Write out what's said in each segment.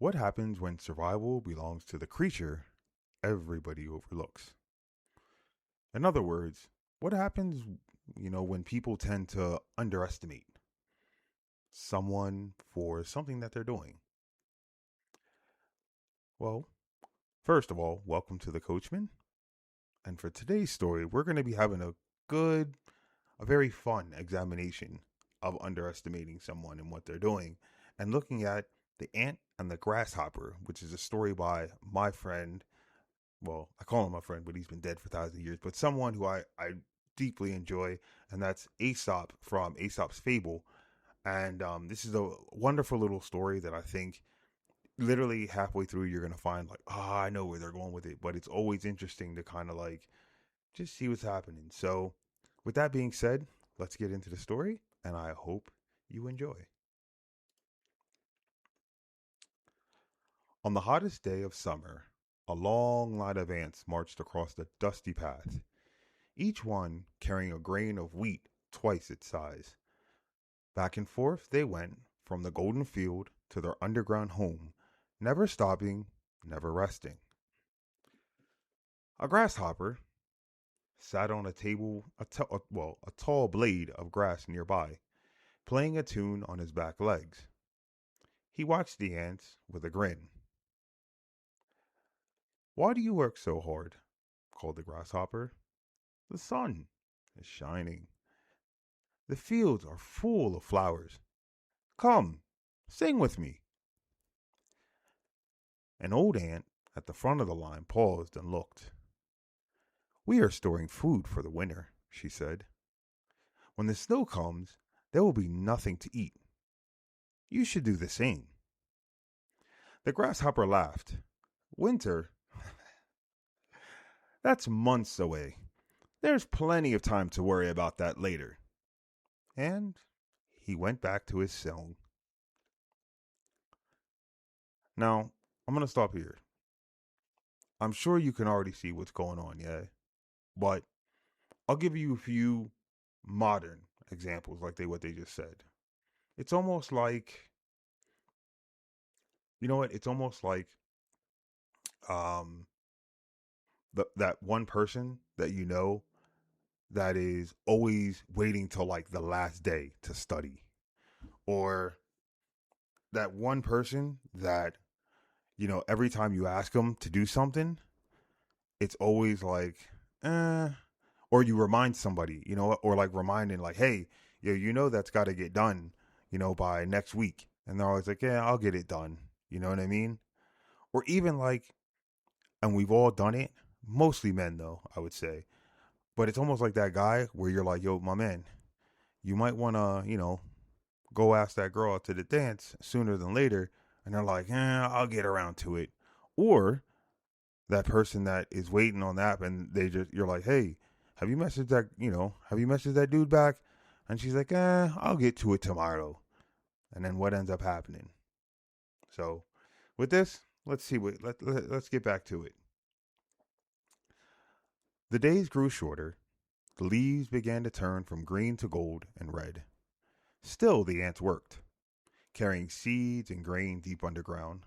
What happens when survival belongs to the creature everybody overlooks? In other words, what happens, when people tend to underestimate someone for something that they're doing? Well, first of all, welcome to the Coachman. And for today's story, we're going to be having a very fun examination of underestimating someone and what they're doing and looking at The Ant and the Grasshopper, which is a story by my friend. Well, I call him my friend, but he's been dead for thousands of years, but someone who I deeply enjoy, and that's Aesop from Aesop's Fable. And this is a wonderful little story that I think literally halfway through you're going to find like, I know where they're going with it, but it's always interesting to kind of like just see what's happening. So, with that being said, let's get into the story, and I hope you enjoy. On the hottest day of summer, a long line of ants marched across the dusty path, each one carrying a grain of wheat twice its size. Back and forth they went from the golden field to their underground home, never stopping, never resting. A grasshopper sat on a table, a tall blade of grass nearby, playing a tune on his back legs. He watched the ants with a grin. "Why do you work so hard?" called the grasshopper. "The sun is shining. The fields are full of flowers. Come, sing with me." An old ant at the front of the line paused and looked. "We are storing food for the winter," she said. "When the snow comes, there will be nothing to eat. You should do the same." The grasshopper laughed. "Winter? That's months away. There's plenty of time to worry about that later." And he went back to his song. Now, I'm going to stop here. I'm sure you can already see what's going on, yeah? But I'll give you a few modern examples like what they just said. It's almost like, you know what? It's almost like um that one person that you know that is always waiting till like the last day to study, or that one person that every time you ask them to do something, it's always like, eh. Or you remind somebody, or like reminding, like, hey, that's got to get done, by next week. And they're always like, yeah, I'll get it done. You know what I mean? Or even like, and we've all done it, mostly men though, I would say. But it's almost like that guy where you're like, yo, my man, you might want to, go ask that girl out to the dance sooner than later. And they're like, I'll get around to it. Or that person that is waiting on that, and you're like, hey, have you messaged that dude back? And she's like, I'll get to it tomorrow. And then what ends up happening? So with this, let's get back to it. The days grew shorter. The leaves began to turn from green to gold and red. Still the ants worked, carrying seeds and grain deep underground.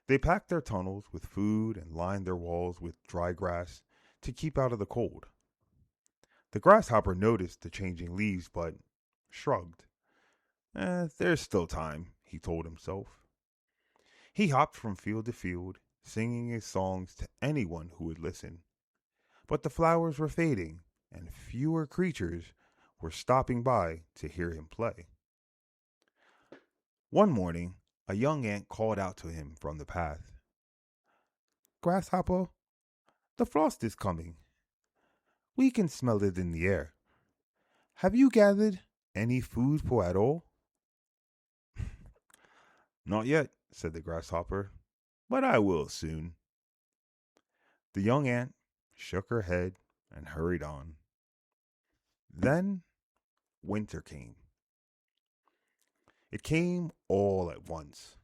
They packed their tunnels with food and lined their walls with dry grass to keep out of the cold. The grasshopper noticed the changing leaves but shrugged. There's still time, he told himself. He hopped from field to field, singing his songs to anyone who would listen. But the flowers were fading, and fewer creatures were stopping by to hear him play. One morning, a young ant called out to him from the path. "Grasshopper, the frost is coming. We can smell it in the air. Have you gathered any food for at all?" "Not yet," said the grasshopper, "but I will soon." The young ant shook her head and hurried on. Then winter came. It came all at once,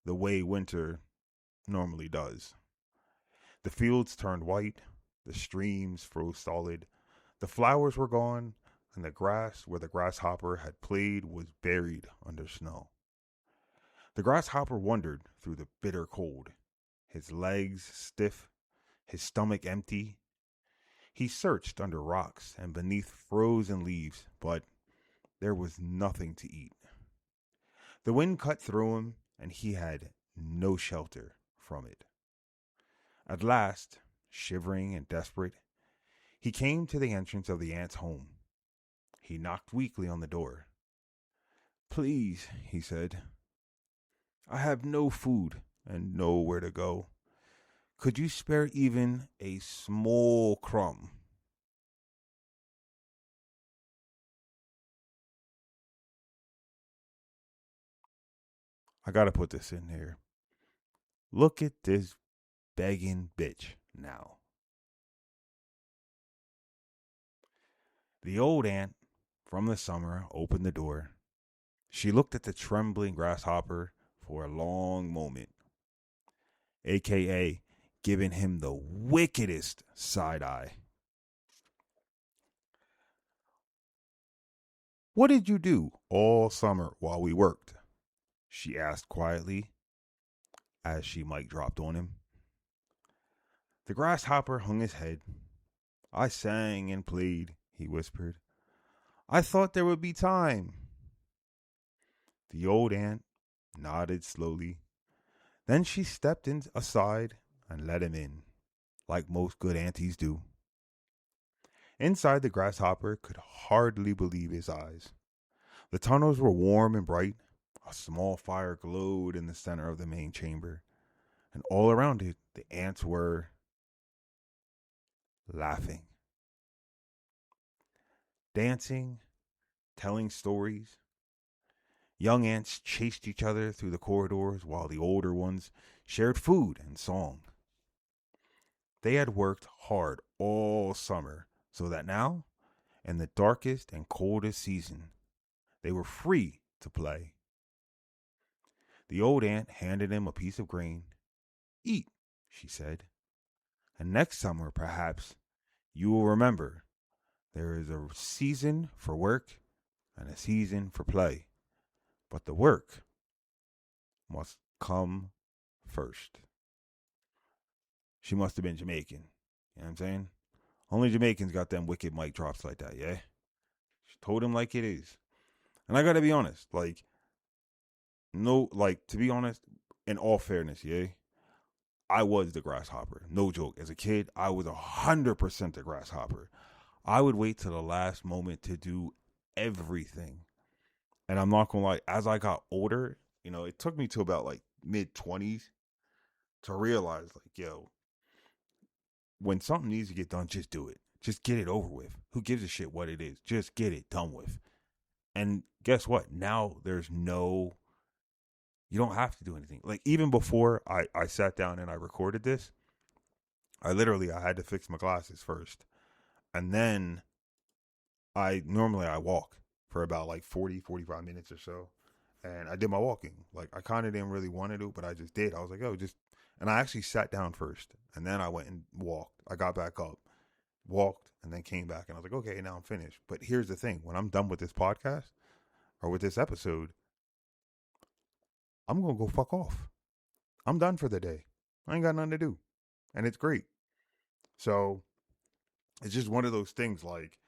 the way winter normally does. The fields turned white, the streams froze solid, the flowers were gone, and the grass where the grasshopper had played was buried under snow. The grasshopper wandered through the bitter cold, his legs stiff, his stomach empty. He searched under rocks and beneath frozen leaves, but there was nothing to eat. The wind cut through him, and he had no shelter from it. At last, shivering and desperate, he came to the entrance of the ant's home. He knocked weakly on the door. "Please," he said, "I have no food and nowhere to go. Could you spare even a small crumb?" I gotta put this in here. Look at this begging bitch now. The old ant from the summer opened the door. She looked at the trembling grasshopper for a long moment, aka giving him the wickedest side eye. "What did you do all summer while we worked?" she asked quietly as she mic dropped on him. The grasshopper hung his head. "I sang and played," he whispered. "I thought there would be time." The old ant nodded slowly. Then she stepped aside and let him in, like most good aunties do. Inside, the grasshopper could hardly believe his eyes. The tunnels were warm and bright. A small fire glowed in the center of the main chamber, and all around it, the ants were laughing, dancing, telling stories. Young ants chased each other through the corridors while the older ones shared food and song. They had worked hard all summer so that now, in the darkest and coldest season, they were free to play. The old ant handed him a piece of grain. "Eat," she said, "and next summer, perhaps, you will remember there is a season for work and a season for play, but the work must come first." She must have been Jamaican. You know what I'm saying? Only Jamaicans got them wicked mic drops like that, yeah? She told him like it is. And I gotta be honest, to be honest, in all fairness, yeah, I was the grasshopper. No joke. As a kid, I was 100% the grasshopper. I would wait till the last moment to do everything. And I'm not gonna lie, as I got older, it took me to about like mid-20s to realize, like, yo, when something needs to get done, just do it. Just get it over with. Who gives a shit what it is? Just get it done with. And guess what? Now you don't have to do anything. Like, even before I sat down and I recorded this, I had to fix my glasses first. And then I walk for about like 40-45 minutes or so. And I did my walking. Like, I kind of didn't really want to do, but I just did. I was like, oh, and I actually sat down first. And then I went and walked. I got back up, walked, and then came back. And I was like, okay, now I'm finished. But here's the thing. When I'm done with this podcast or with this episode, I'm going to go fuck off. I'm done for the day. I ain't got nothing to do. And it's great. So it's just one of those things, like,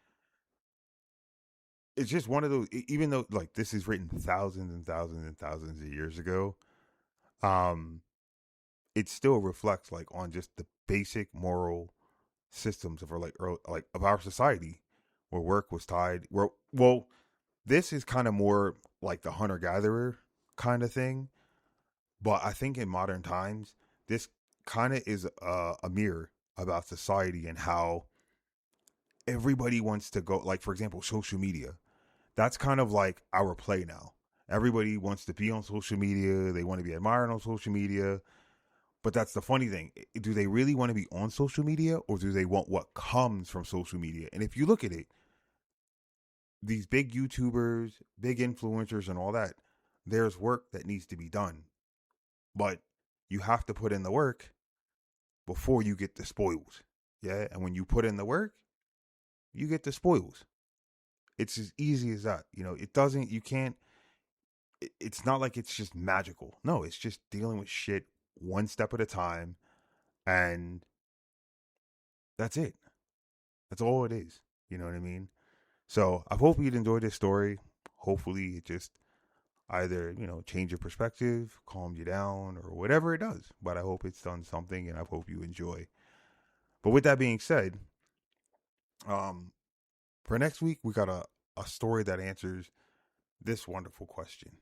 it's just one of those, even though, like, this is written thousands and thousands and thousands of years ago, it still reflects, like, on just the basic moral systems of our, of our society, where work was tied, this is kind of more like the hunter-gatherer kind of thing. But I think in modern times, this kind of is a mirror about society and how everybody wants to go. Like, for example, social media. That's kind of like our play now. Everybody wants to be on social media. They want to be admired on social media. But that's the funny thing. Do they really want to be on social media, or do they want what comes from social media? And if you look at it, these big YouTubers, big influencers, and all that, there's work that needs to be done. But you have to put in the work before you get the spoils. Yeah. And when you put in the work, you get the spoils. It's as easy as that. You can't, it's not like it's just magical. No, it's just dealing with shit one step at a time, and that's it. That's all it is. You know what I mean? So I hope you'd enjoy this story. Hopefully, it just either, change your perspective, calm you down, or whatever it does. But I hope it's done something, and I hope you enjoy. But with that being said, um, for next week, we got a story that answers this wonderful question.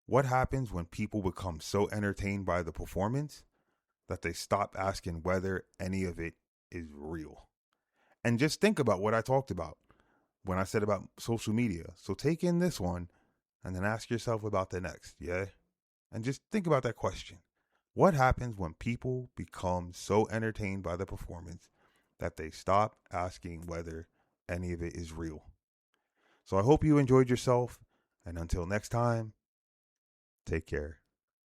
What happens when people become so entertained by the performance that they stop asking whether any of it is real? And just think about what I talked about when I said about social media. So take in this one and then ask yourself about the next, yeah? And just think about that question. What happens when people become so entertained by the performance that they stop asking whether any of it is real? So I hope you enjoyed yourself, and until next time, take care.